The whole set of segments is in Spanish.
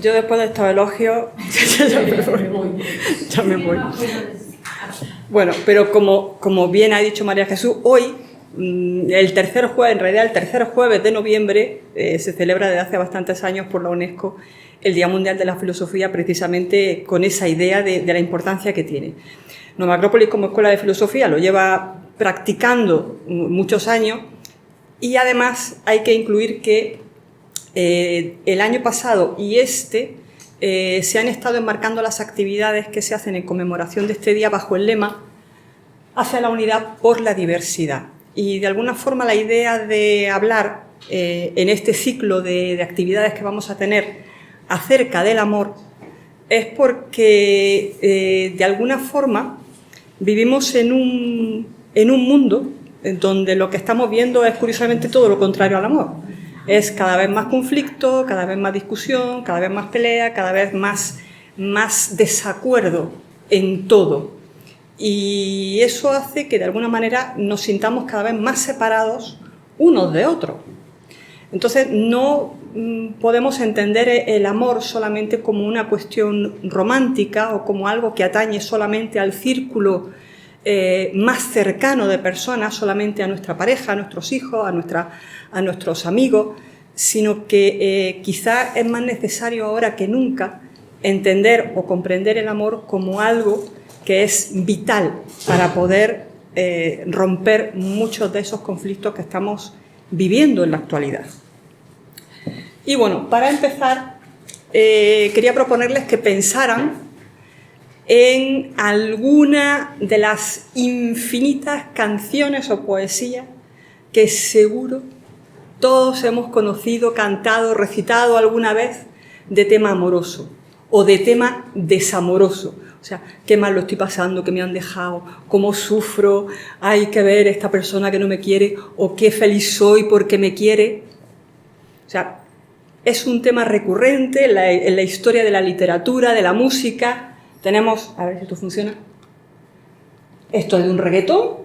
Yo después de estos elogios ya me voy. Bueno, pero como bien ha dicho María Jesús, hoy, el tercer jueves de noviembre, se celebra desde hace bastantes años por la UNESCO el Día Mundial de la Filosofía, precisamente con esa idea de la importancia que tiene. Nueva Acrópolis, como escuela de filosofía, lo lleva practicando muchos años, y además hay que incluir que el año pasado y se han estado enmarcando las actividades que se hacen en conmemoración de este día bajo el lema Hacia la unidad por la diversidad. Y de alguna forma la idea de hablar en este ciclo de actividades que vamos a tener acerca del amor es porque de alguna forma vivimos en un mundo en donde lo que estamos viendo es curiosamente todo lo contrario al amor. Es cada vez más conflicto, cada vez más discusión, cada vez más pelea, cada vez más desacuerdo en todo. Y eso hace que de alguna manera nos sintamos cada vez más separados unos de otros. Entonces no podemos entender el amor solamente como una cuestión romántica o como algo que atañe solamente al círculo más cercano de personas, solamente a nuestra pareja, a nuestros hijos, a nuestros amigos, sino que quizá es más necesario ahora que nunca entender o comprender el amor como algo que es vital para poder romper muchos de esos conflictos que estamos viviendo en la actualidad. Y bueno, para empezar, quería proponerles que pensaran en alguna de las infinitas canciones o poesías que seguro todos hemos conocido, cantado, recitado alguna vez de tema amoroso o de tema desamoroso. O sea, qué mal lo estoy pasando, que me han dejado, cómo sufro, hay que ver esta persona que no me quiere, o qué feliz soy porque me quiere. O sea, es un tema recurrente en la historia de la literatura, de la música. Tenemos, a ver si esto funciona, esto es de un reggaetón,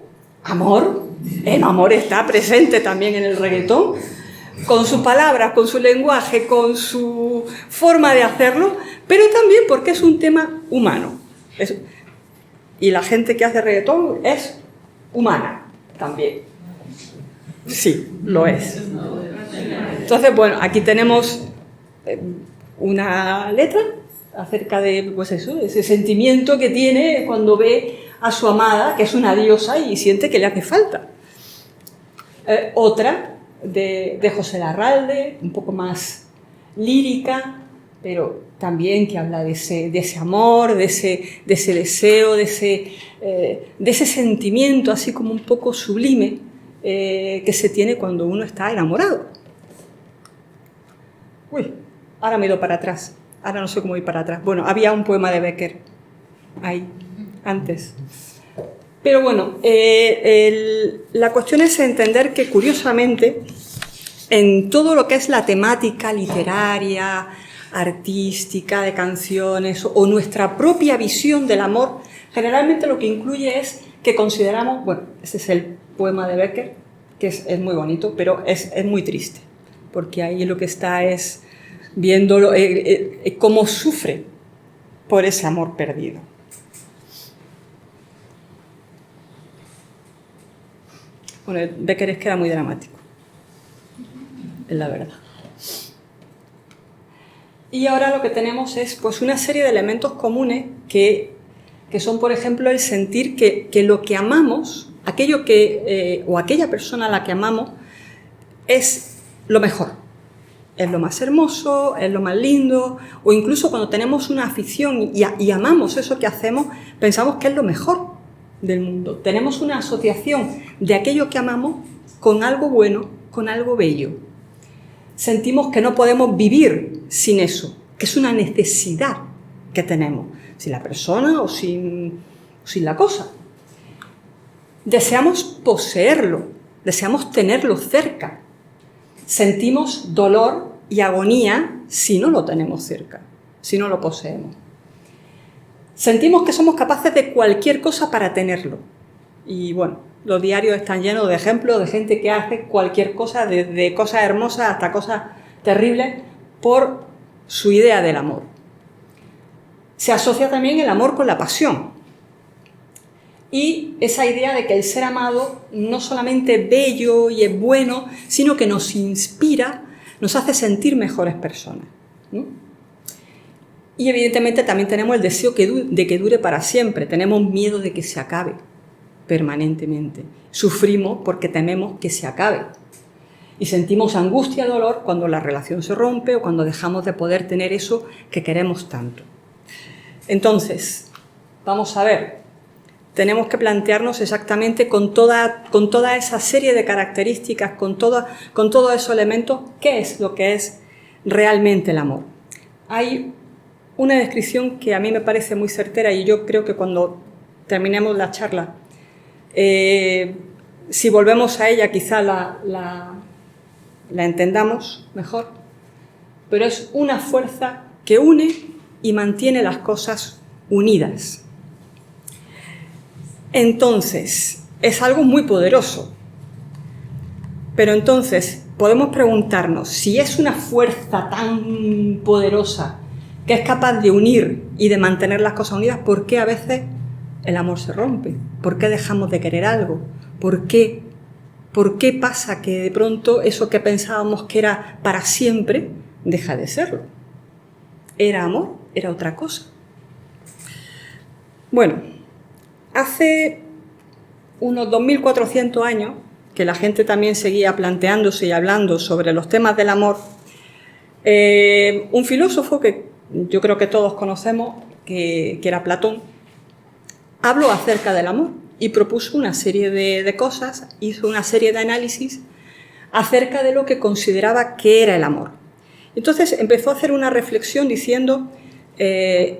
amor. El amor está presente también en el reggaetón, con sus palabras, con su lenguaje, con su forma de hacerlo, pero también porque es un tema humano. Y la gente que hace reggaetón es humana también. Sí, lo es. Entonces, bueno, aquí tenemos una letra acerca de, pues eso, ese sentimiento que tiene cuando ve a su amada, que es una diosa, y siente que le hace falta. Otra de José Larralde, un poco más lírica, pero también que habla de ese amor, de ese deseo, de ese sentimiento así como un poco sublime que se tiene cuando uno está enamorado. Uy, ahora me he ido para atrás, ahora no sé cómo ir para atrás. Bueno, había un poema de Becker ahí, antes. Pero bueno, la cuestión es entender que curiosamente en todo lo que es la temática literaria, artística, de canciones o nuestra propia visión del amor, generalmente lo que incluye es que consideramos, bueno, ese es el poema de Becker, que es muy bonito, pero es muy triste, porque ahí lo que está es viendo cómo sufre por ese amor perdido. Bueno, Becker es que era muy dramático, es la verdad. Y ahora lo que tenemos es pues una serie de elementos comunes que son, por ejemplo, el sentir que lo que amamos, aquello que o aquella persona a la que amamos, es lo mejor, es lo más hermoso, es lo más lindo, o incluso cuando tenemos una afición y amamos eso que hacemos, pensamos que es lo mejor del mundo. Tenemos una asociación de aquello que amamos con algo bueno, con algo bello. Sentimos que no podemos vivir sin eso, que es una necesidad que tenemos, sin la persona o sin la cosa. Deseamos poseerlo, deseamos tenerlo cerca. Sentimos dolor y agonía si no lo tenemos cerca, si no lo poseemos. Sentimos que somos capaces de cualquier cosa para tenerlo. Y bueno, los diarios están llenos de ejemplos de gente que hace cualquier cosa, desde cosas hermosas hasta cosas terribles, por su idea del amor. Se asocia también el amor con la pasión. Y esa idea de que el ser amado no solamente es bello y es bueno, sino que nos inspira, nos hace sentir mejores personas, ¿no? Y evidentemente también tenemos el deseo de que dure para siempre, tenemos miedo de que se acabe permanentemente. Sufrimos porque tememos que se acabe. Y sentimos angustia y dolor cuando la relación se rompe o cuando dejamos de poder tener eso que queremos tanto. Entonces, vamos a ver, tenemos que plantearnos exactamente con toda esa serie de características, con todos esos elementos, qué es lo que es realmente el amor. Hay una descripción que a mí me parece muy certera y yo creo que cuando terminemos la charla, si volvemos a ella quizá la entendamos mejor, pero es una fuerza que une y mantiene las cosas unidas. Entonces, es algo muy poderoso. Pero entonces, podemos preguntarnos, si es una fuerza tan poderosa que es capaz de unir y de mantener las cosas unidas, ¿por qué a veces el amor se rompe? ¿Por qué dejamos de querer algo? ¿Por qué pasa que de pronto eso que pensábamos que era para siempre deja de serlo? ¿Era amor? ¿Era otra cosa? Bueno, hace unos 2400 años que la gente también seguía planteándose y hablando sobre los temas del amor, un filósofo que yo creo que todos conocemos, que era Platón, habló acerca del amor y propuso una serie de cosas, hizo una serie de análisis acerca de lo que consideraba que era el amor. Entonces empezó a hacer una reflexión diciendo,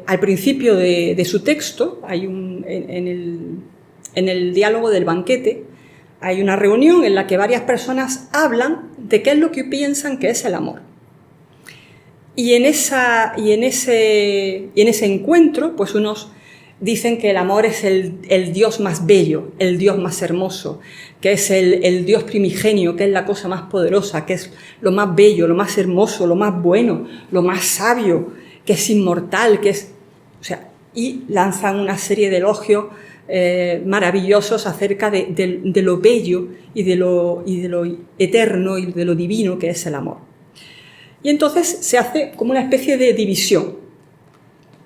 al principio de su texto, en el diálogo del banquete, hay una reunión en la que varias personas hablan de qué es lo que piensan que es el amor. Y en ese encuentro, pues unos dicen que el amor es el Dios más bello, el Dios más hermoso, que es el Dios primigenio, que es la cosa más poderosa, que es lo más bello, lo más hermoso, lo más bueno, lo más sabio, que es inmortal, que es... O sea, y lanzan una serie de elogios maravillosos acerca de lo bello y de lo eterno y de lo divino que es el amor. Y entonces se hace como una especie de división,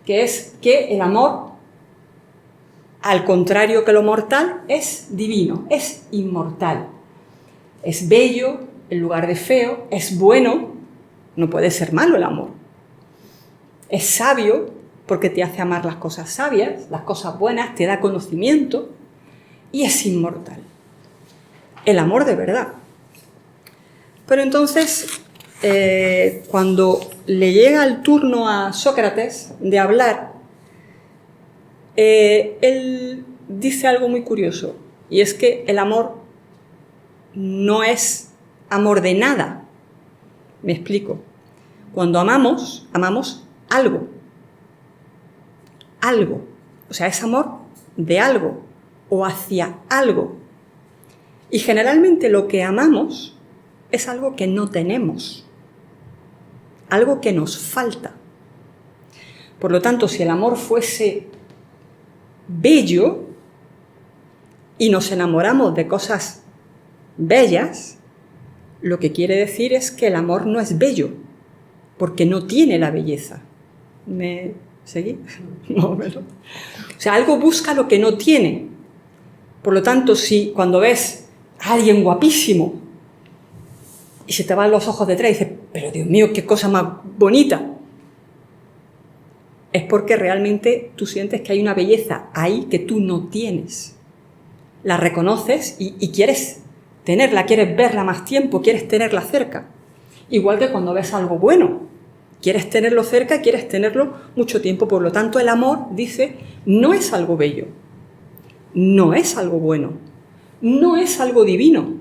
que es que el amor, al contrario que lo mortal, es divino, es inmortal. Es bello en lugar de feo, es bueno, no puede ser malo el amor. Es sabio porque te hace amar las cosas sabias, las cosas buenas, te da conocimiento y es inmortal. El amor de verdad. Pero entonces, cuando le llega el turno a Sócrates de hablar, él dice algo muy curioso, y es que el amor no es amor de nada. Me explico. Cuando amamos, amamos algo. Algo. O sea, es amor de algo o hacia algo. Y generalmente lo que amamos es algo que no tenemos, algo que nos falta. Por lo tanto, si el amor fuese bello y nos enamoramos de cosas bellas, lo que quiere decir es que el amor no es bello, porque no tiene la belleza. ¿Me seguí? No, pero... O sea, algo busca lo que no tiene. Por lo tanto, si cuando ves a alguien guapísimo y se te van los ojos detrás y dices, pero Dios mío, qué cosa más bonita, es porque realmente tú sientes que hay una belleza ahí que tú no tienes. La reconoces y quieres tenerla, quieres verla más tiempo, quieres tenerla cerca. Igual que cuando ves algo bueno, quieres tenerlo cerca, quieres tenerlo mucho tiempo. Por lo tanto, el amor, dice, no es algo bello, no es algo bueno, no es algo divino,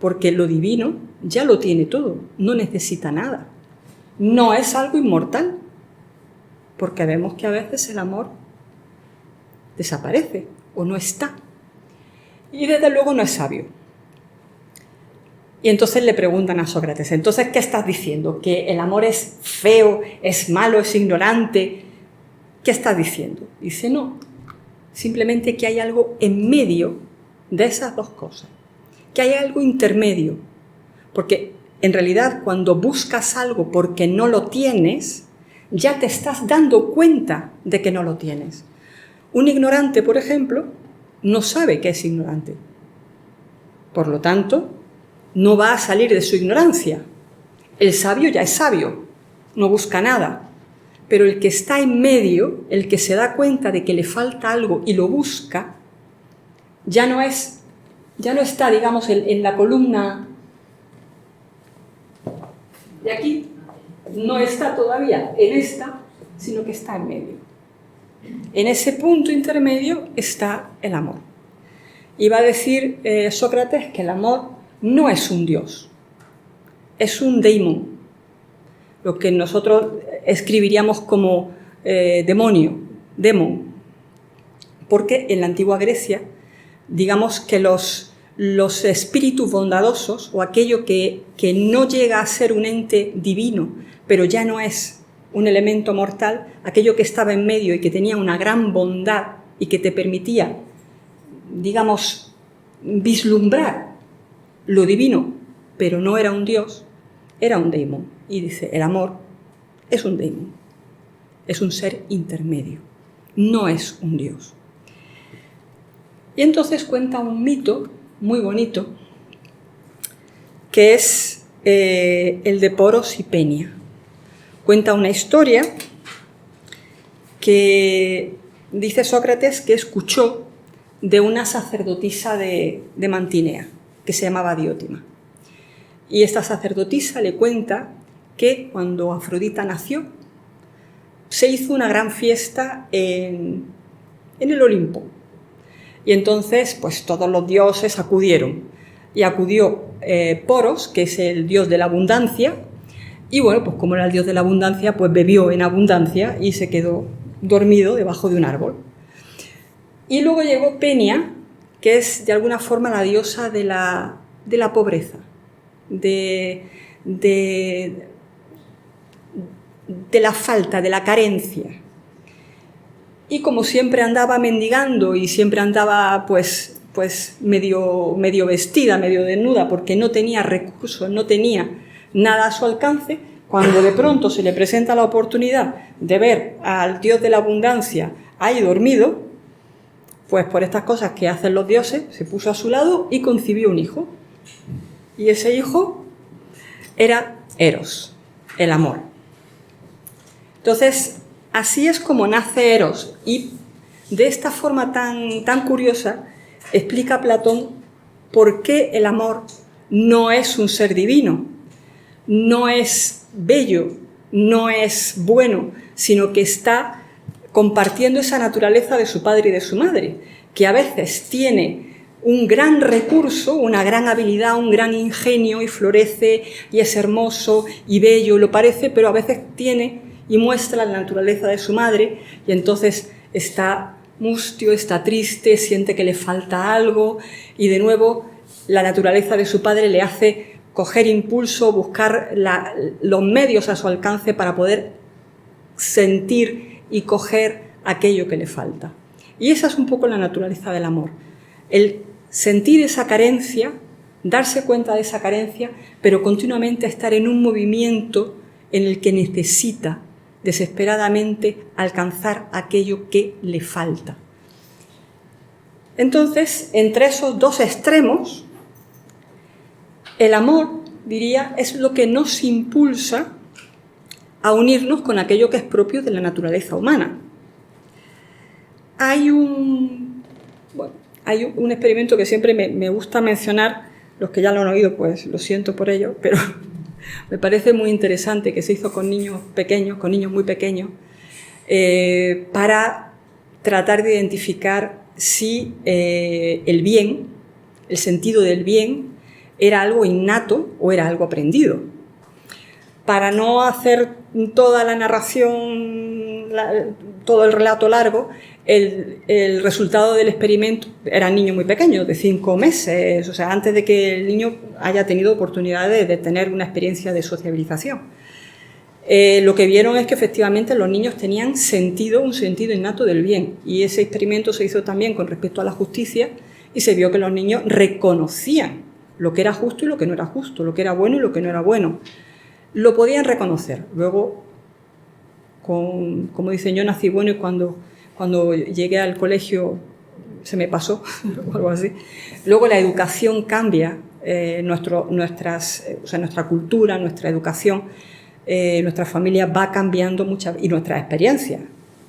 porque lo divino ya lo tiene todo, no necesita nada. No es algo inmortal, porque vemos que a veces el amor desaparece o no está. Y desde luego no es sabio. Y entonces le preguntan a Sócrates, entonces, ¿qué estás diciendo? ¿Que el amor es feo, es malo, es ignorante? ¿Qué estás diciendo? Dice, no, simplemente que hay algo en medio de esas dos cosas, que hay algo intermedio, porque en realidad cuando buscas algo porque no lo tienes, ya te estás dando cuenta de que no lo tienes. Un ignorante, por ejemplo, no sabe que es ignorante. Por lo tanto, no va a salir de su ignorancia. El sabio ya es sabio, no busca nada. Pero el que está en medio, el que se da cuenta de que le falta algo y lo busca, ya no está, digamos, en la columna de aquí, no está todavía en esta, sino que está en medio. En ese punto intermedio está el amor. Y va a decir Sócrates que el amor no es un dios, es un daimon, lo que nosotros escribiríamos como demonio, demon, porque en la antigua Grecia, digamos que los espíritus bondadosos, o aquello que no llega a ser un ente divino, pero ya no es un elemento mortal, aquello que estaba en medio y que tenía una gran bondad y que te permitía, digamos, vislumbrar lo divino, pero no era un dios, era un daimon. Y dice, el amor es un daimon, es un ser intermedio, no es un dios. Y entonces cuenta un mito muy bonito, que es el de Poros y Penia. Cuenta una historia que dice Sócrates que escuchó de una sacerdotisa de Mantinea, que se llamaba Diótima. Y esta sacerdotisa le cuenta que cuando Afrodita nació, se hizo una gran fiesta en el Olimpo. Y entonces, pues todos los dioses acudieron. Y acudió Poros, que es el dios de la abundancia, y bueno, pues como era el dios de la abundancia, pues bebió en abundancia y se quedó dormido debajo de un árbol. Y luego llegó Penia, que es de alguna forma la diosa de la pobreza, de la falta, de la carencia. Y como siempre andaba mendigando y siempre andaba pues medio vestida, medio desnuda, porque no tenía recursos, no tenía nada a su alcance, cuando de pronto se le presenta la oportunidad de ver al dios de la abundancia ahí dormido, pues por estas cosas que hacen los dioses, se puso a su lado y concibió un hijo. Y ese hijo era Eros, el amor. Entonces, así es como nace Eros, y de esta forma tan curiosa explica Platón por qué el amor no es un ser divino, no es bello, no es bueno, sino que está compartiendo esa naturaleza de su padre y de su madre, que a veces tiene un gran recurso, una gran habilidad, un gran ingenio y florece y es hermoso y bello, lo parece, pero a veces tiene y muestra la naturaleza de su madre y entonces está mustio, está triste, siente que le falta algo y de nuevo la naturaleza de su padre le hace coger impulso, buscar los medios a su alcance para poder sentir y coger aquello que le falta. Y esa es un poco la naturaleza del amor, el sentir esa carencia, darse cuenta de esa carencia, pero continuamente estar en un movimiento en el que necesita desesperadamente alcanzar aquello que le falta. Entonces, entre esos dos extremos, el amor, diría, es lo que nos impulsa a unirnos con aquello que es propio de la naturaleza humana. Hay un experimento que siempre me gusta mencionar, los que ya lo han oído, pues lo siento por ello, pero me parece muy interesante, que se hizo con niños pequeños, con niños muy pequeños, para tratar de identificar si el bien, el sentido del bien, era algo innato o era algo aprendido. Para no hacer toda la narración, todo el relato largo, El resultado del experimento eran niños muy pequeños, de 5 meses, o sea, antes de que el niño haya tenido oportunidad de tener una experiencia de sociabilización. Lo que vieron es que efectivamente los niños tenían un sentido innato del bien, y ese experimento se hizo también con respecto a la justicia, y se vio que los niños reconocían lo que era justo y lo que no era justo, lo que era bueno y lo que no era bueno. Lo podían reconocer. Luego, como dicen, yo nací bueno y cuando llegué al colegio se me pasó, o algo así. Luego la educación cambia, nuestra cultura, nuestra educación, nuestra familia va cambiando mucho, y nuestra experiencia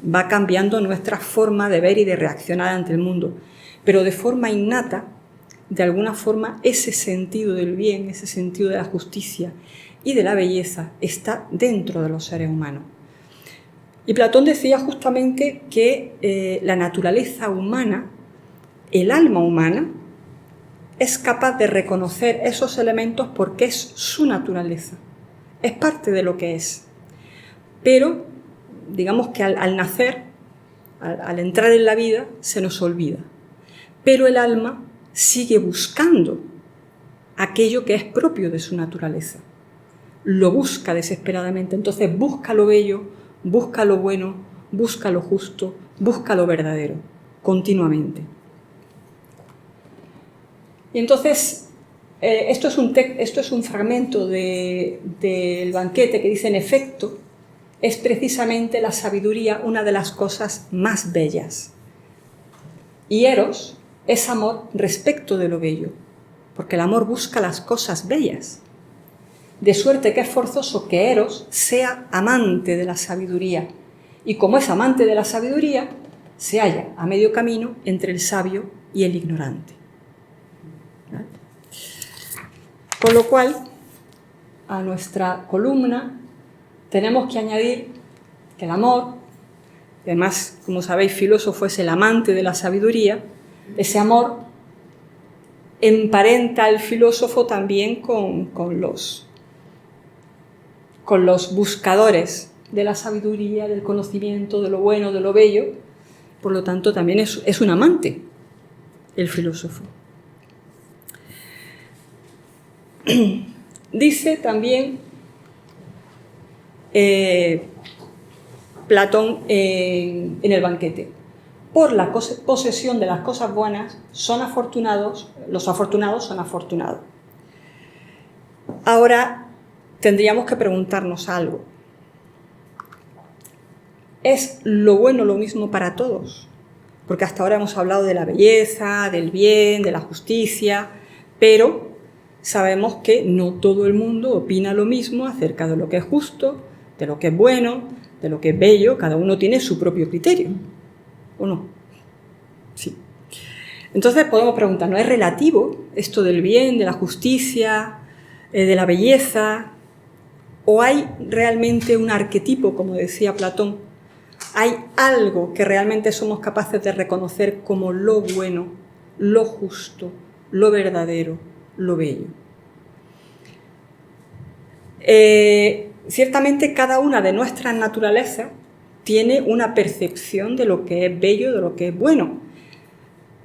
va cambiando nuestra forma de ver y de reaccionar ante el mundo. Pero de forma innata, de alguna forma, ese sentido del bien, ese sentido de la justicia y de la belleza está dentro de los seres humanos. Y Platón decía justamente que la naturaleza humana, el alma humana, es capaz de reconocer esos elementos porque es su naturaleza, es parte de lo que es. Pero, digamos que al nacer, al entrar en la vida, se nos olvida. Pero el alma sigue buscando aquello que es propio de su naturaleza. Lo busca desesperadamente, entonces busca lo bello, busca lo bueno, busca lo justo, busca lo verdadero, continuamente. Y entonces, esto es un fragmento del banquete que dice, en efecto, es precisamente la sabiduría una de las cosas más bellas. Y Eros es amor respecto de lo bello, porque el amor busca las cosas bellas. De suerte que es forzoso que Eros sea amante de la sabiduría, y como es amante de la sabiduría, se halla a medio camino entre el sabio y el ignorante. ¿Vale? Con lo cual, a nuestra columna tenemos que añadir que el amor, además, como sabéis, filósofo es el amante de la sabiduría, ese amor emparenta al filósofo también con los buscadores de la sabiduría, del conocimiento, de lo bueno, de lo bello. Por lo tanto, también es un amante el filósofo. Dice también Platón en el banquete: por la posesión de las cosas buenas son afortunados, los afortunados son afortunados. Ahora tendríamos que preguntarnos algo. ¿Es lo bueno lo mismo para todos? Porque hasta ahora hemos hablado de la belleza, del bien, de la justicia, pero sabemos que no todo el mundo opina lo mismo acerca de lo que es justo, de lo que es bueno, de lo que es bello. Cada uno tiene su propio criterio, ¿o no? Sí. Entonces podemos preguntarnos, ¿es relativo esto del bien, de la justicia, de la belleza? ¿O hay realmente un arquetipo, como decía Platón? ¿Hay algo que realmente somos capaces de reconocer como lo bueno, lo justo, lo verdadero, lo bello? Ciertamente cada una de nuestras naturalezas tiene una percepción de lo que es bello, de lo que es bueno.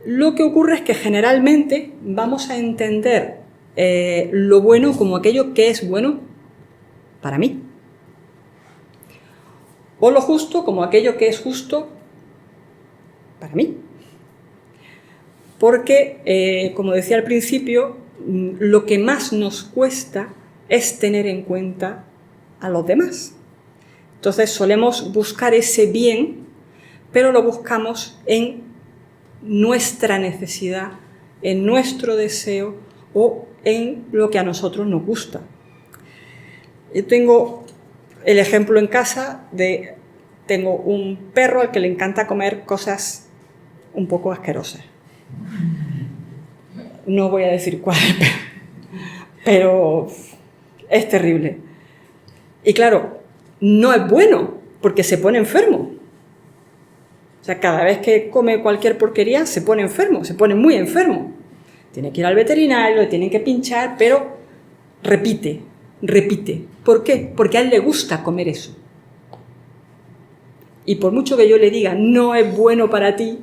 Lo que ocurre es que generalmente vamos a entender lo bueno como aquello que es bueno para mí, o lo justo como aquello que es justo para mí. Porque, como decía al principio, lo que más nos cuesta es tener en cuenta a los demás. Entonces solemos buscar ese bien, pero lo buscamos en nuestra necesidad, en nuestro deseo o en lo que a nosotros nos gusta. Yo tengo el ejemplo en casa tengo un perro al que le encanta comer cosas un poco asquerosas. No voy a decir cuál, pero es terrible. Y claro, no es bueno, porque se pone enfermo. O sea, cada vez que come cualquier porquería se pone enfermo, se pone muy enfermo. Tiene que ir al veterinario, le tienen que pinchar, pero repite. ¿Por qué? Porque a él le gusta comer eso. y por mucho que yo le diga no es bueno para ti,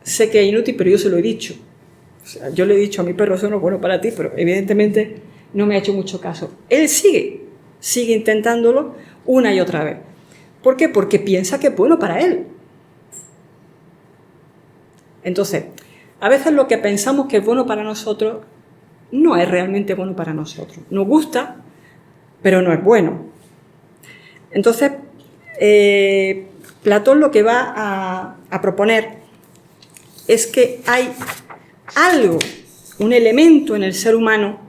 sé que es inútil, pero yo se lo he dicho. O sea, yo le he dicho a mi perro, eso no es bueno para ti, pero evidentemente no me ha hecho mucho caso. Él sigue intentándolo una y otra vez. ¿Por qué? Porque piensa que es bueno para él. Entonces, a veces lo que pensamos que es bueno para nosotros no es realmente bueno para nosotros. Nos gusta, pero no es bueno. Entonces, Platón lo que va a proponer es que hay algo, un elemento en el ser humano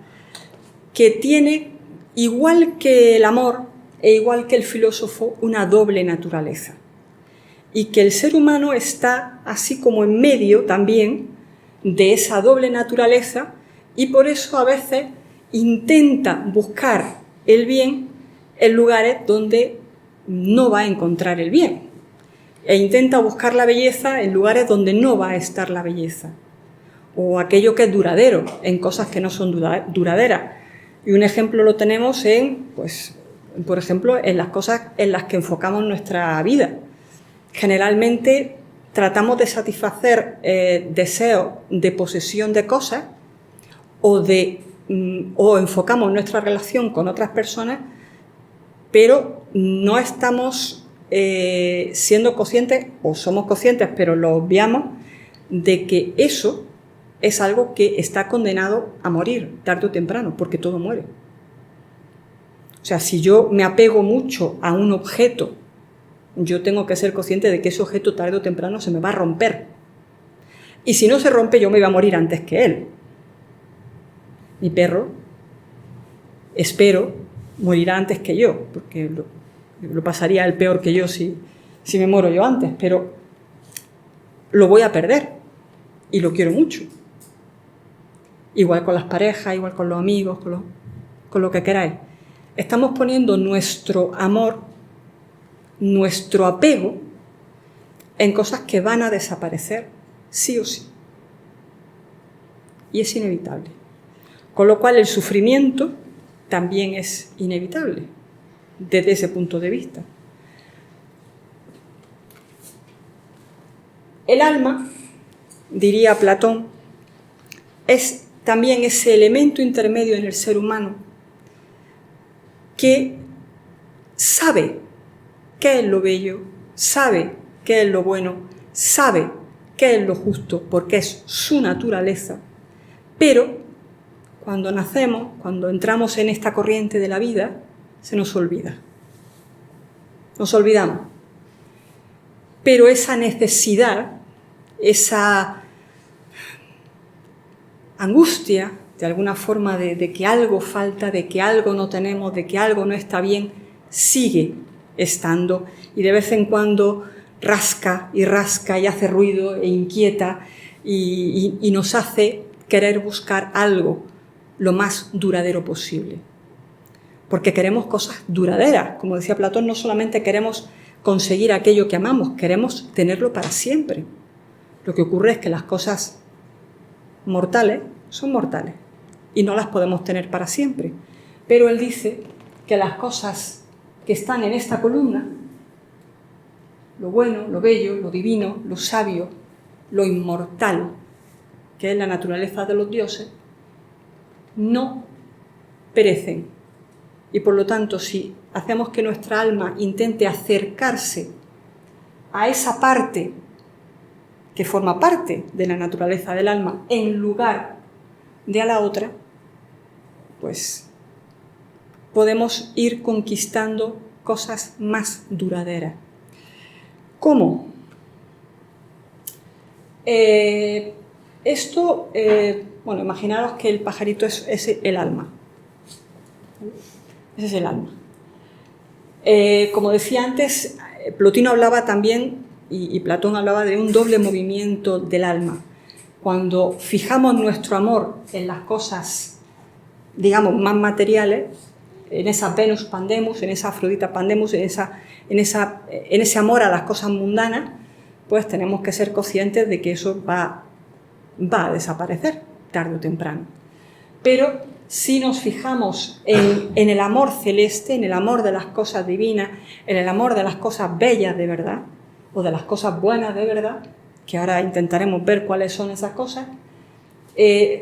que tiene, igual que el amor e igual que el filósofo, una doble naturaleza. Y que el ser humano está así como en medio también de esa doble naturaleza y por eso a veces intenta buscar el bien en lugares donde no va a encontrar el bien e intenta buscar la belleza en lugares donde no va a estar la belleza o aquello que es duradero en cosas que no son duraderas. Y un ejemplo lo tenemos en, pues, por ejemplo, en las cosas en las que enfocamos nuestra vida. Generalmente tratamos de satisfacer deseos de posesión de cosas o enfocamos nuestra relación con otras personas, pero no estamos siendo conscientes, o somos conscientes, pero lo obviamos, de que eso es algo que está condenado a morir tarde o temprano, porque todo muere. O sea, si yo me apego mucho a un objeto, yo tengo que ser consciente de que ese objeto tarde o temprano se me va a romper. Y si no se rompe, yo me voy a morir antes que él. Mi perro, espero, morirá antes que yo, porque lo pasaría el peor que yo si me muero yo antes, pero lo voy a perder y lo quiero mucho. Igual con las parejas, igual con los amigos, con lo que queráis. Estamos poniendo nuestro amor, nuestro apego en cosas que van a desaparecer sí o sí. Y es inevitable. Con lo cual el sufrimiento también es inevitable desde ese punto de vista. El alma, diría Platón, es también ese elemento intermedio en el ser humano que sabe qué es lo bello, sabe qué es lo bueno, sabe qué es lo justo, porque es su naturaleza, pero cuando nacemos, cuando entramos en esta corriente de la vida, se nos olvida. Nos olvidamos. Pero esa necesidad, esa angustia, de alguna forma, de que algo falta, de que algo no tenemos, de que algo no está bien, sigue estando y de vez en cuando rasca y hace ruido e inquieta y nos hace querer buscar algo lo más duradero posible. Porque queremos cosas duraderas. Como decía Platón, no solamente queremos conseguir aquello que amamos, queremos tenerlo para siempre. Lo que ocurre es que las cosas mortales son mortales y no las podemos tener para siempre. Pero él dice que las cosas que están en esta columna, lo bueno, lo bello, lo divino, lo sabio, lo inmortal, que es la naturaleza de los dioses, no perecen. Y por lo tanto, si hacemos que nuestra alma intente acercarse a esa parte que forma parte de la naturaleza del alma en lugar de a la otra, pues podemos ir conquistando cosas más duraderas. ¿Cómo? Bueno, imaginaros que el pajarito es el alma. Ese es el alma. Como decía antes, Plotino hablaba también, y Platón hablaba de un doble movimiento del alma. Cuando fijamos nuestro amor en las cosas, digamos, más materiales, en esa Venus Pandemus, en esa Afrodita Pandemus, en ese amor a las cosas mundanas, pues tenemos que ser conscientes de que eso va a desaparecer tarde o temprano. Pero si nos fijamos en el amor celeste, en el amor de las cosas divinas, en el amor de las cosas bellas de verdad, o de las cosas buenas de verdad, que ahora intentaremos ver cuáles son esas cosas,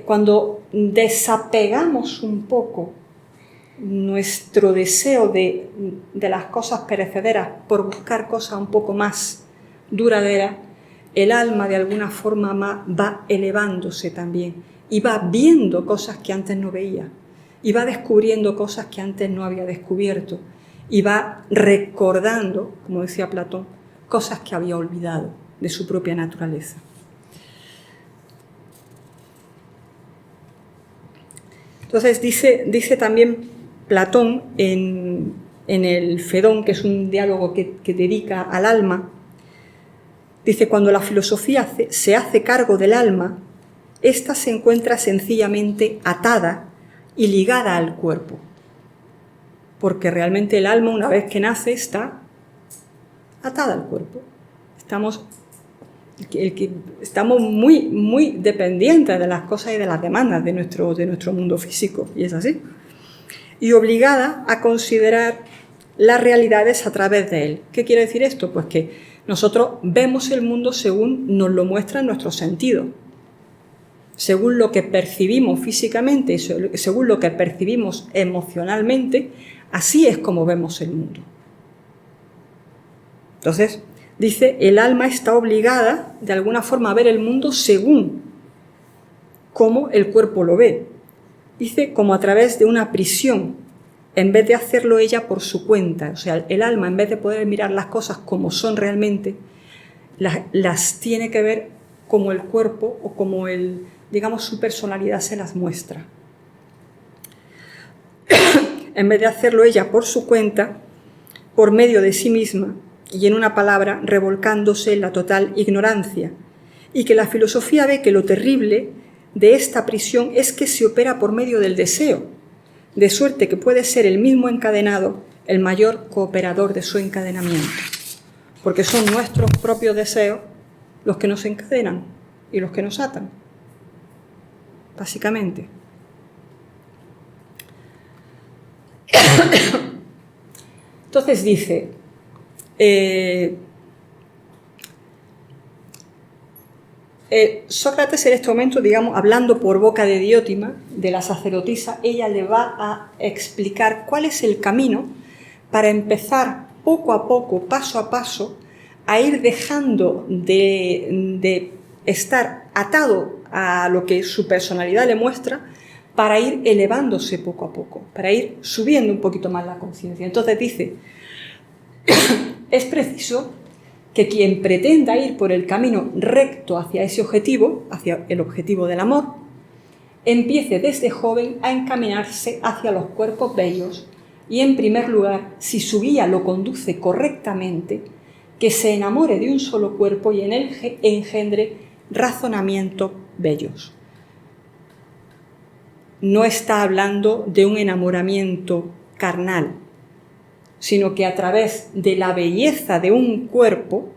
cuando desapegamos un poco nuestro deseo de las cosas perecederas por buscar cosas un poco más duraderas, el alma de alguna forma va elevándose también y va viendo cosas que antes no veía y va descubriendo cosas que antes no había descubierto y va recordando, como decía Platón, cosas que había olvidado de su propia naturaleza. Entonces dice también Platón en el Fedón, que es un diálogo que dedica al alma, dice: cuando la filosofía se hace cargo del alma, ésta se encuentra sencillamente atada y ligada al cuerpo, porque realmente el alma, una vez que nace, está atada al cuerpo. Estamos muy, muy dependientes de las cosas y de las demandas de nuestro mundo físico, y es así. Y obligada a considerar las realidades a través de él. ¿Qué quiere decir esto? Pues que nosotros vemos el mundo según nos lo muestran nuestros sentidos, según lo que percibimos físicamente y según lo que percibimos emocionalmente, así es como vemos el mundo. Entonces, dice, el alma está obligada de alguna forma a ver el mundo según cómo el cuerpo lo ve. Dice, como a través de una prisión, en vez de hacerlo ella por su cuenta. O sea, el alma, en vez de poder mirar las cosas como son realmente, las tiene que ver como el cuerpo o como digamos, su personalidad se las muestra. En vez de hacerlo ella por su cuenta, por medio de sí misma, y en una palabra, revolcándose en la total ignorancia, y que la filosofía ve que lo terrible de esta prisión es que se opera por medio del deseo, de suerte que puede ser el mismo encadenado el mayor cooperador de su encadenamiento, porque son nuestros propios deseos los que nos encadenan y los que nos atan, básicamente. Entonces dice, Sócrates en este momento, digamos, hablando por boca de Diótima, de la sacerdotisa, ella le va a explicar cuál es el camino para empezar poco a poco, paso a paso, a ir dejando de estar atado a lo que su personalidad le muestra, para ir elevándose poco a poco, para ir subiendo un poquito más la conciencia. Entonces dice, es preciso que quien pretenda ir por el camino recto hacia ese objetivo, hacia el objetivo del amor, empiece desde joven a encaminarse hacia los cuerpos bellos y, en primer lugar, si su guía lo conduce correctamente, que se enamore de un solo cuerpo y en él engendre razonamientos bellos. No está hablando de un enamoramiento carnal, sino que a través de la belleza de un cuerpo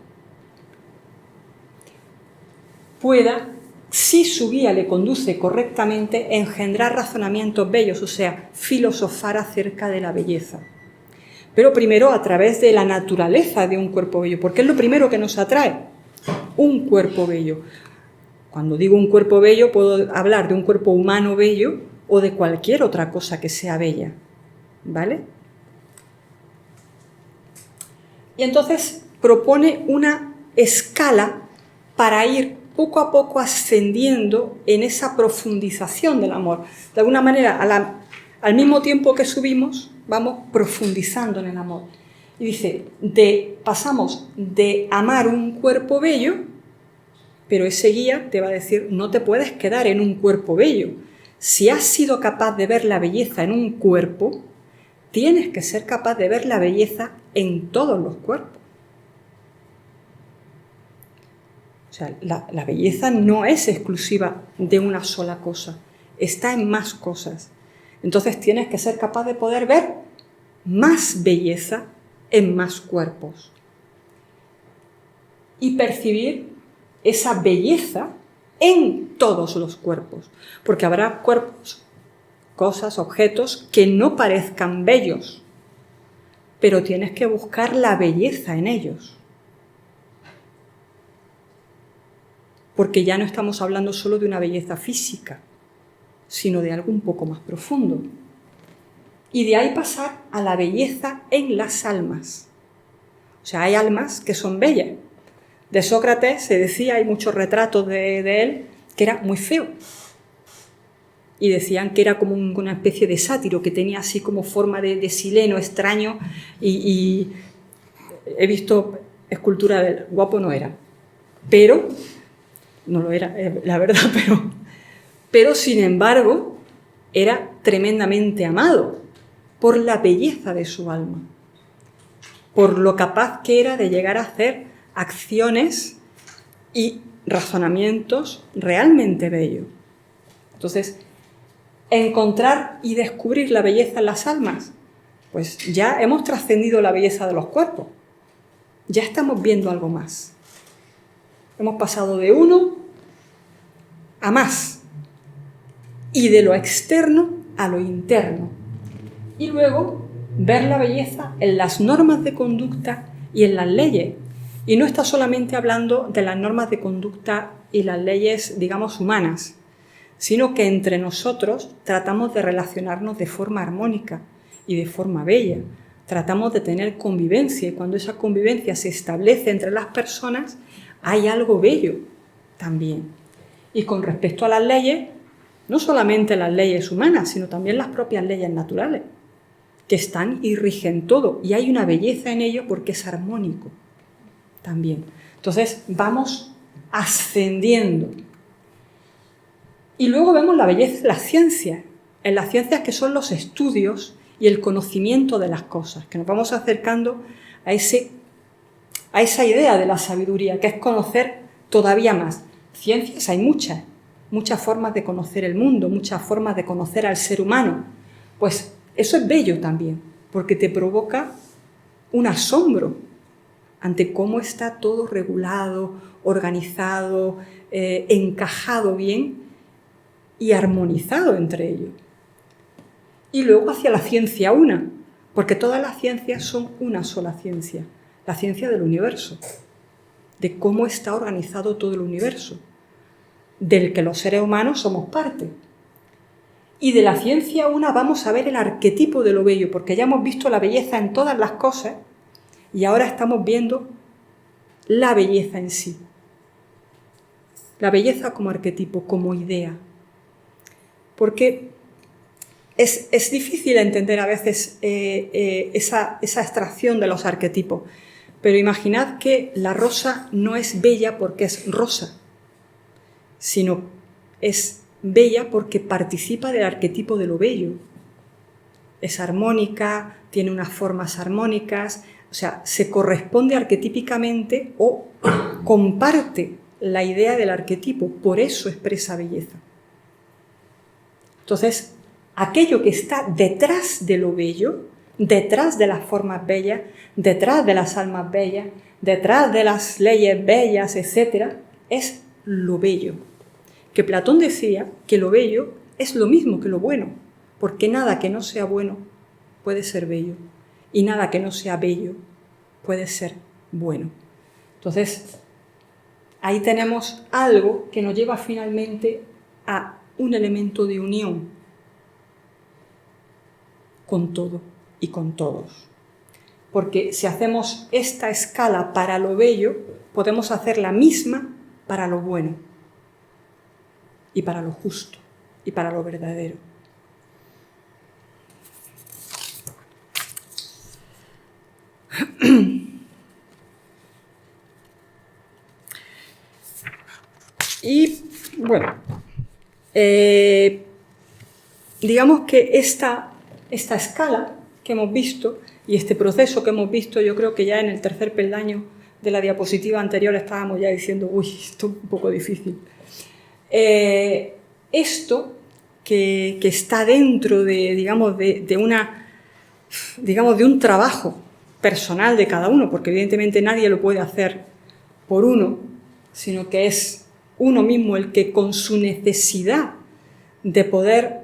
pueda, si su guía le conduce correctamente, engendrar razonamientos bellos, o sea, filosofar acerca de la belleza. Pero primero a través de la naturaleza de un cuerpo bello, porque es lo primero que nos atrae, un cuerpo bello. Cuando digo un cuerpo bello, puedo hablar de un cuerpo humano bello o de cualquier otra cosa que sea bella, ¿vale? Y entonces propone una escala para ir poco a poco ascendiendo en esa profundización del amor. De alguna manera, al mismo tiempo que subimos, vamos profundizando en el amor. Y dice, pasamos de amar un cuerpo bello, pero ese guía te va a decir, no te puedes quedar en un cuerpo bello. Si has sido capaz de ver la belleza en un cuerpo, tienes que ser capaz de ver la belleza en todos los cuerpos. O sea, la belleza no es exclusiva de una sola cosa, está en más cosas. Entonces tienes que ser capaz de poder ver más belleza en más cuerpos y percibir esa belleza en todos los cuerpos, porque habrá cuerpos cosas, objetos que no parezcan bellos, pero tienes que buscar la belleza en ellos. Porque ya no estamos hablando solo de una belleza física, sino de algo un poco más profundo. Y de ahí pasar a la belleza en las almas. O sea, hay almas que son bellas. De Sócrates se decía, hay muchos retratos de él, que era muy feo. Y decían que era como una especie de sátiro, que tenía así como forma de sileno extraño. Y he visto escultura de él. Guapo no era. Pero, no lo era, la verdad, pero sin embargo, era tremendamente amado por la belleza de su alma, por lo capaz que era de llegar a hacer acciones y razonamientos realmente bellos. Entonces, encontrar y descubrir la belleza en las almas, pues ya hemos trascendido la belleza de los cuerpos, ya estamos viendo algo más. Hemos pasado de uno a más, y de lo externo a lo interno. Y luego ver la belleza en las normas de conducta y en las leyes. Y no está solamente hablando de las normas de conducta y las leyes, digamos, humanas, sino que entre nosotros tratamos de relacionarnos de forma armónica y de forma bella. Tratamos de tener convivencia, y cuando esa convivencia se establece entre las personas, hay algo bello también. Y con respecto a las leyes, no solamente las leyes humanas, sino también las propias leyes naturales, que están y rigen todo, y hay una belleza en ello porque es armónico también. Entonces vamos ascendiendo. Y luego vemos la belleza en las ciencias que son los estudios y el conocimiento de las cosas, que nos vamos acercando a esa idea de la sabiduría, que es conocer todavía más. Ciencias hay muchas formas de conocer el mundo, muchas formas de conocer al ser humano. Pues eso es bello también, porque te provoca un asombro ante cómo está todo regulado, organizado, encajado bien y armonizado entre ellos. Y luego hacia la ciencia una, porque todas las ciencias son una sola ciencia, la ciencia del universo, de cómo está organizado todo el universo, del que los seres humanos somos parte. Y de la ciencia una vamos a ver el arquetipo de lo bello, porque ya hemos visto la belleza en todas las cosas y ahora estamos viendo la belleza en sí. La belleza como arquetipo, como idea. Porque es difícil entender a veces esa extracción de los arquetipos, pero imaginad que la rosa no es bella porque es rosa, sino es bella porque participa del arquetipo de lo bello. Es armónica, tiene unas formas armónicas, o sea, se corresponde arquetípicamente o comparte la idea del arquetipo, por eso expresa belleza. Entonces, aquello que está detrás de lo bello, detrás de las formas bellas, detrás de las almas bellas, detrás de las leyes bellas, etc., es lo bello. Que Platón decía que lo bello es lo mismo que lo bueno, porque nada que no sea bueno puede ser bello, y nada que no sea bello puede ser bueno. Entonces, ahí tenemos algo que nos lleva finalmente a un elemento de unión con todo y con todos. Porque si hacemos esta escala para lo bello, podemos hacer la misma para lo bueno, y para lo justo, y para lo verdadero. Y, bueno, digamos que esta escala que hemos visto y este proceso que hemos visto, yo creo que ya en el tercer peldaño de la diapositiva anterior estábamos ya diciendo, uy, esto es un poco difícil. Esto que está dentro de un trabajo personal de cada uno, porque evidentemente nadie lo puede hacer por uno, sino que es uno mismo el que con su necesidad de poder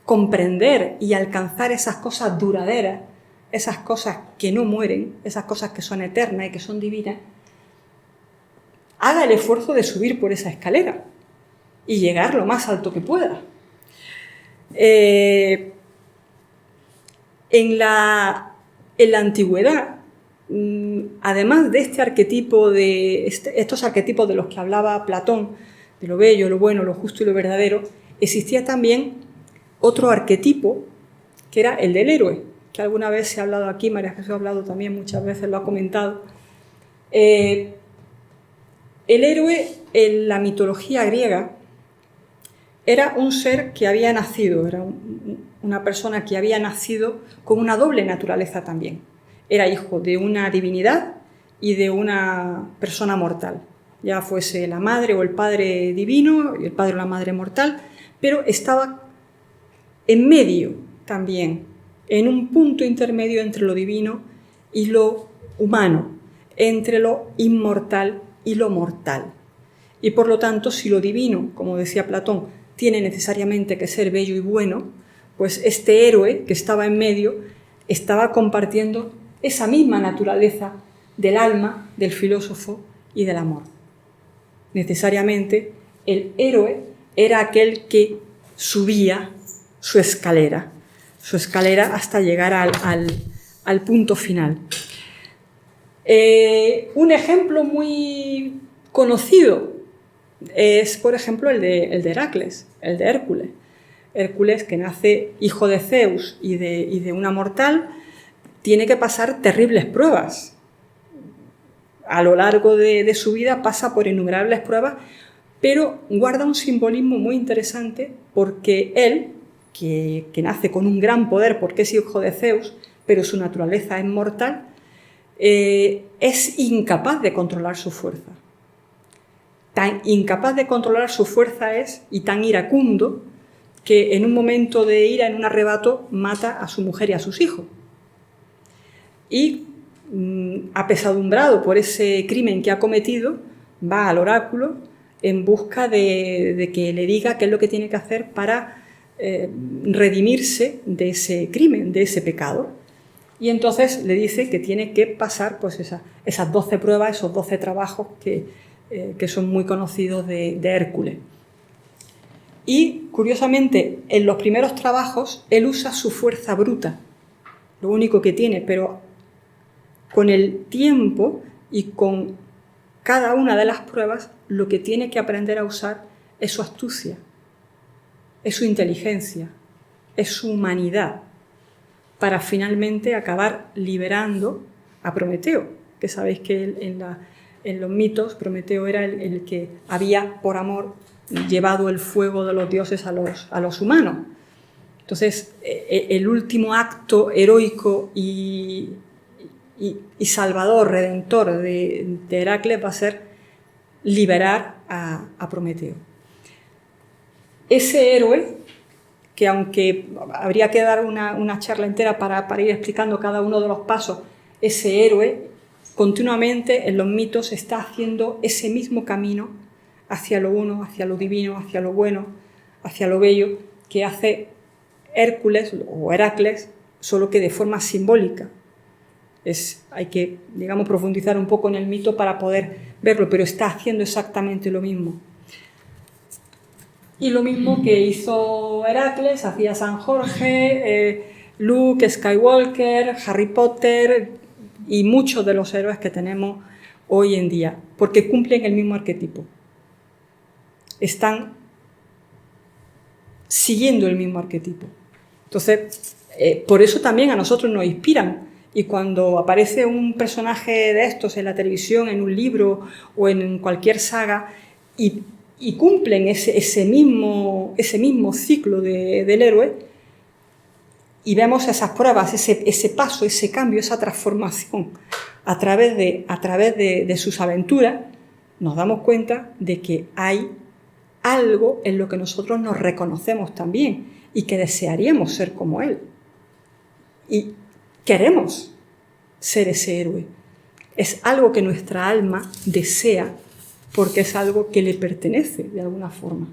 comprender y alcanzar esas cosas duraderas, esas cosas que no mueren, esas cosas que son eternas y que son divinas, haga el esfuerzo de subir por esa escalera y llegar lo más alto que pueda. En la antigüedad, además de este arquetipo, estos arquetipos de los que hablaba Platón, de lo bello, lo bueno, lo justo y lo verdadero, existía también otro arquetipo que era el del héroe, que alguna vez se ha hablado aquí, María Jesús ha hablado también, muchas veces lo ha comentado. El héroe en la mitología griega era un ser que había nacido, era una persona que había nacido con una doble naturaleza también. Era hijo de una divinidad y de una persona mortal, ya fuese la madre o el padre divino, el padre o la madre mortal, pero estaba en medio también, en un punto intermedio entre lo divino y lo humano, entre lo inmortal y lo mortal. Y por lo tanto, si lo divino, como decía Platón, tiene necesariamente que ser bello y bueno, pues este héroe que estaba en medio estaba compartiendo esa misma naturaleza del alma, del filósofo y del amor. Necesariamente el héroe era aquel que subía su escalera hasta llegar al punto final. Un ejemplo muy conocido es, por ejemplo, el de Heracles, el de Hércules. Hércules, que nace hijo de Zeus y de una mortal, tiene que pasar terribles pruebas. A lo largo de su vida pasa por innumerables pruebas, pero guarda un simbolismo muy interesante porque él, que nace con un gran poder porque es hijo de Zeus, pero su naturaleza es mortal, es incapaz de controlar su fuerza. Tan incapaz de controlar su fuerza es, y tan iracundo, que en un momento de ira, en un arrebato, mata a su mujer y a sus hijos. Y apesadumbrado por ese crimen que ha cometido, va al oráculo en busca de que le diga qué es lo que tiene que hacer para redimirse de ese crimen, de ese pecado. Y entonces le dice que tiene que pasar pues, esas 12 pruebas, esos 12 trabajos que son muy conocidos de Hércules. Y, curiosamente, en los primeros trabajos él usa su fuerza bruta, lo único que tiene, pero con el tiempo y con cada una de las pruebas, lo que tiene que aprender a usar es su astucia, es su inteligencia, es su humanidad, para finalmente acabar liberando a Prometeo, que sabéis que en los mitos Prometeo era el que había, por amor, llevado el fuego de los dioses a los humanos. Entonces, el último acto heroico y salvador, redentor de Heracles va a ser liberar a Prometeo. Ese héroe, que aunque habría que dar una charla entera para ir explicando cada uno de los pasos, ese héroe continuamente en los mitos está haciendo ese mismo camino hacia lo uno, hacia lo divino, hacia lo bueno, hacia lo bello, que hace Hércules o Heracles, solo que de forma simbólica. Hay que, digamos, profundizar un poco en el mito para poder verlo, pero está haciendo exactamente lo mismo. Y lo mismo que hizo Heracles, hacía San Jorge, Luke, Skywalker, Harry Potter y muchos de los héroes que tenemos hoy en día, porque cumplen el mismo arquetipo. Están siguiendo el mismo arquetipo. Entonces, por eso también a nosotros nos inspiran. Y cuando aparece un personaje de estos en la televisión, en un libro o en cualquier saga y cumplen ese mismo ciclo del héroe y vemos esas pruebas, ese paso, ese cambio, esa transformación a través de sus aventuras, nos damos cuenta de que hay algo en lo que nosotros nos reconocemos también y que desearíamos ser como él. Y queremos ser ese héroe. Es algo que nuestra alma desea porque es algo que le pertenece de alguna forma.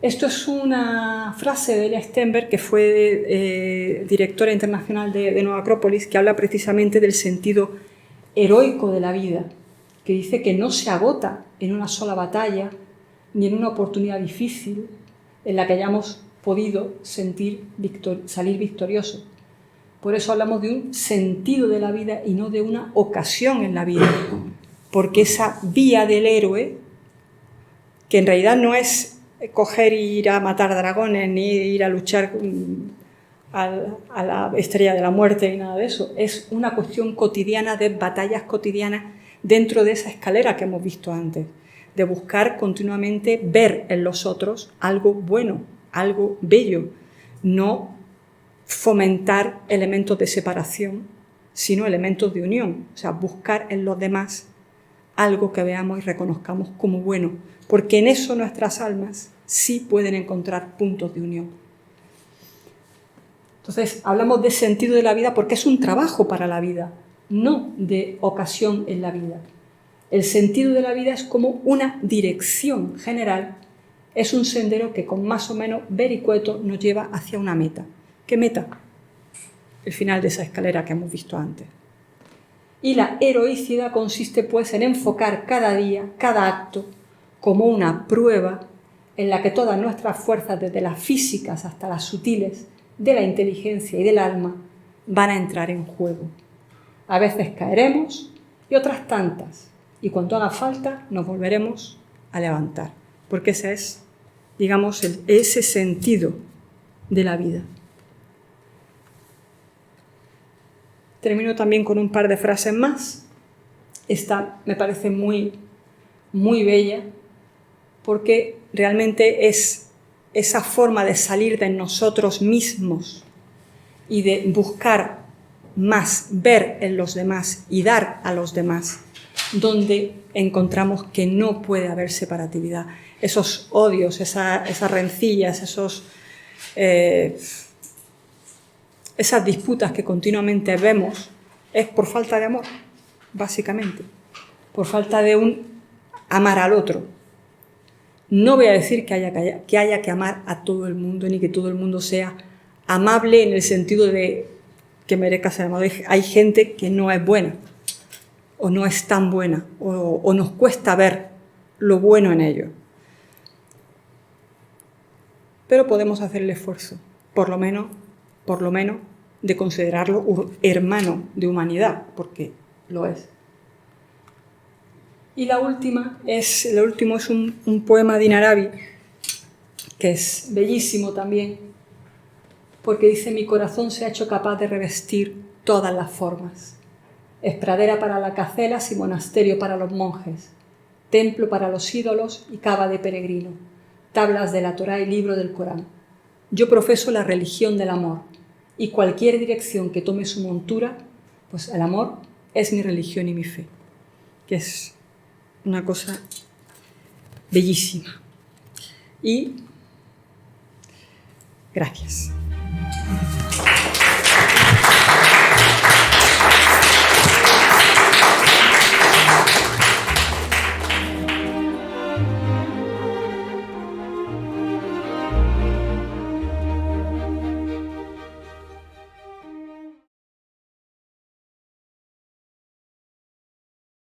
Esto es una frase de Elia Stenberg, que fue directora internacional de Nueva Acrópolis, que habla precisamente del sentido heroico de la vida, que dice que no se agota en una sola batalla ni en una oportunidad difícil en la que hayamos podido salir victoriosos. Por eso hablamos de un sentido de la vida y no de una ocasión en la vida, porque esa vía del héroe, que en realidad no es coger e ir a matar dragones ni ir a luchar a la estrella de la muerte ni nada de eso, es una cuestión cotidiana de batallas cotidianas dentro de esa escalera que hemos visto antes, de buscar continuamente ver en los otros algo bueno, algo bello, no fomentar elementos de separación, sino elementos de unión, o sea, buscar en los demás algo que veamos y reconozcamos como bueno, porque en eso nuestras almas sí pueden encontrar puntos de unión. Entonces, hablamos de sentido de la vida porque es un trabajo para la vida, no de ocasión en la vida. El sentido de la vida es como una dirección general, es un sendero que con más o menos vericueto nos lleva hacia una meta. ¿Qué meta? El final de esa escalera que hemos visto antes. Y la heroicidad consiste pues en enfocar cada día, cada acto, como una prueba en la que todas nuestras fuerzas, desde las físicas hasta las sutiles, de la inteligencia y del alma, van a entrar en juego. A veces caeremos y otras tantas, y cuando haga falta nos volveremos a levantar, porque ese es, digamos, ese sentido de la vida. Termino también con un par de frases más. Esta me parece muy, muy bella, porque realmente es esa forma de salir de nosotros mismos y de buscar más, ver en los demás y dar a los demás, donde encontramos que no puede haber separatividad. Esos odios, esas rencillas, esas disputas que continuamente vemos, es por falta de amor, básicamente, por falta de amar al otro. No voy a decir que haya que amar a todo el mundo, ni que todo el mundo sea amable en el sentido de que merezca ser amado. Hay gente que no es buena, o no es tan buena, o nos cuesta ver lo bueno en ellos. Pero podemos hacer el esfuerzo, por lo menos, de considerarlo un hermano de humanidad, porque lo es. Y lo último es un poema de Inarabi, que es bellísimo también, porque dice: mi corazón se ha hecho capaz de revestir todas las formas. Es pradera para las gacelas y monasterio para los monjes, templo para los ídolos y cava de peregrino, tablas de la Torá y libro del Corán. Yo profeso la religión del amor, y cualquier dirección que tome su montura, pues el amor es mi religión y mi fe, que es una cosa bellísima. Y gracias.